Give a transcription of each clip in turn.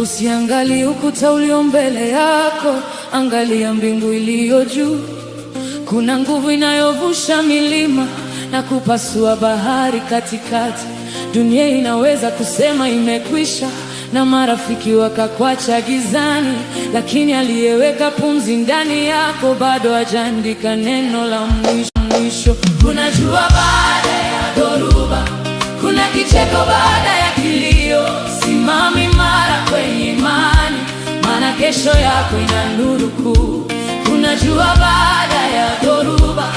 Usiangalie ukuta ulio mbele yako, angalia mbingu iliyo juu. Kuna nguvu inayovusha milima na kupasua bahari katikati. Dunia inaweza kusema imekwisha na marafiki wakakwacha gizani, lakini aliyeweka pumzi ndani yako bado hajaandika neno la mwisho. Kuna jua baada ya dhoruba, kuna kicheko baada ya kilio. Simama imara kwenye imani, maana kesho yako ina nuru kuu. Kuna jua baada ya dhoruba,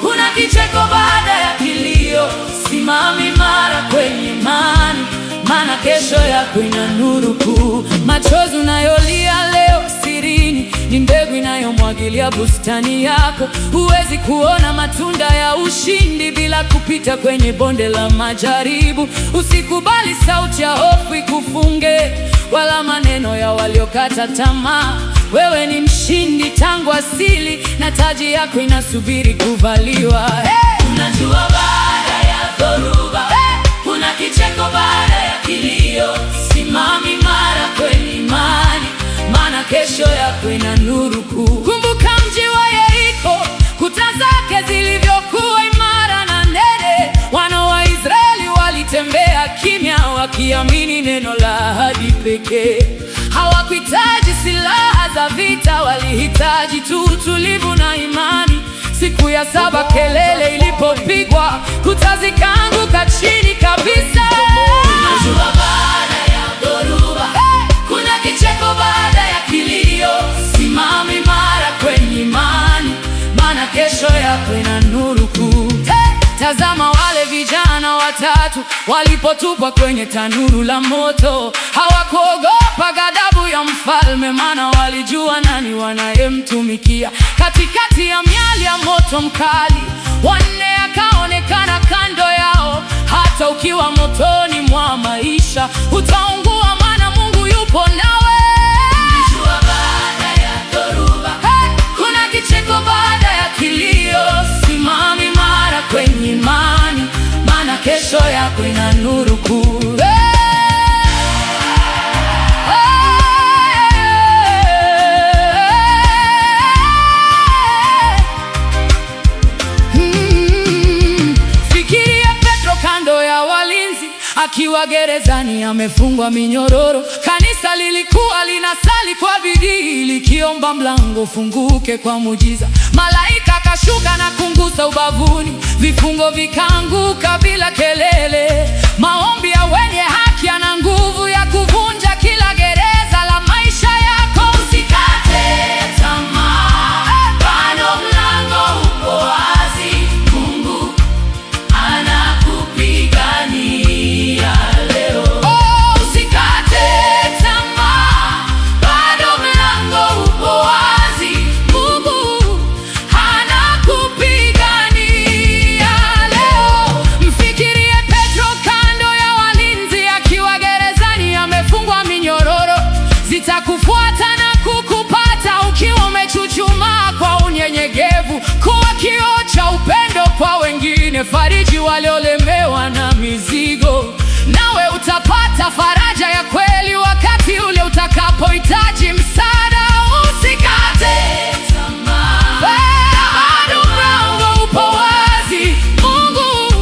kuna kicheko baada ya kilio. Simama imara kwenye imani, maana kesho yako ina nuru kuu. Machozi unayolia leo sirini ni mbegu inayomwagilia bustani yako. Huwezi kuona matunda ya ushindi bila kupita kwenye bonde la majaribu. Usikubali sauti ya hofu ikufunge, wala maneno ya waliokata tamaa. Wewe ni mshindi tangu asili, na taji yako inasubiri kuvaliwa. Unajua baada ya dhoruba, kuna kicheko baada ya kilio. Simama imara kwenye imani, maana kesho yako ina nuru kuu. Kumbuka mji wa Yeriko, kuta zake zilivyokuwa imara na nene. Wana wa Israeli walitembea kimya, wakiamini neno la ahadi pekee. Hawakuhitaji silaha za vita, walihitaji tu utulivu na imani. Siku ya saba kelele ilipopigwa, kuta zikaanguka chini kabisa. Unajua baada ya dhoruba, kuna kicheko baada ya kilio. Simama imara kwenye imani, maana kesho yako ina nuru kuu. Tazama wale vijana watatu walipotupwa kwenye tanuru la moto. Hawakuogopa ghadhabu ya mfalme, maana walijua nani wanayemtumikia. Katikati ya miali ya moto mkali, wanne akaonekana kando yao. Hata ukiwa motoni mwa maisha, utaungua, maana Mungu yupo nawe. Unajua baada ya dhoruba, kuna kicheko baada ya kilio. Simama imara kwenye imani, maana kesho yako ina nuru kuu. Akiwa gerezani amefungwa minyororo, kanisa lilikuwa linasali kwa bidii likiomba mlango funguke kwa muujiza. Malaika akashuka na kungusa ubavuni, vifungo vikaanguka bila kelele. Maombi ya wenye haki yana nguvu ya kuvunja kila gereza la maisha yako. Usikate tamaa, bado mlango upo wazi. Mungu anakupigania. Zitakufuata na kukupata ukiwa umechuchumaa kwa unyenyekevu. Kuwa kioo cha upendo kwa wengine, fariji waliolemewa na mizigo. Nawe utapata faraja ya kweli wakati ule utakapohitaji msaada. Usikate tamaa, bado mlango upo wazi. Mungu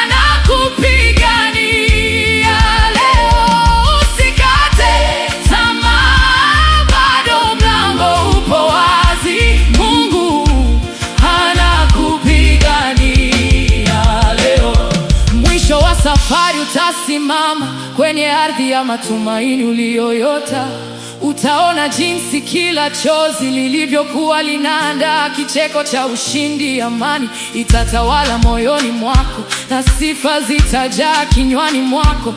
anakupigania leo. Usikate tamaa, bado mlango upo wazi. Mungu anakupigania leo. Mwisho wa safari utasimama kwenye ardhi ya matumaini uliyoyota. Utaona jinsi kila chozi lilivyokuwa linaandaa kicheko cha ushindi. Amani itatawala moyoni mwako na sifa zitajaa kinywani mwako.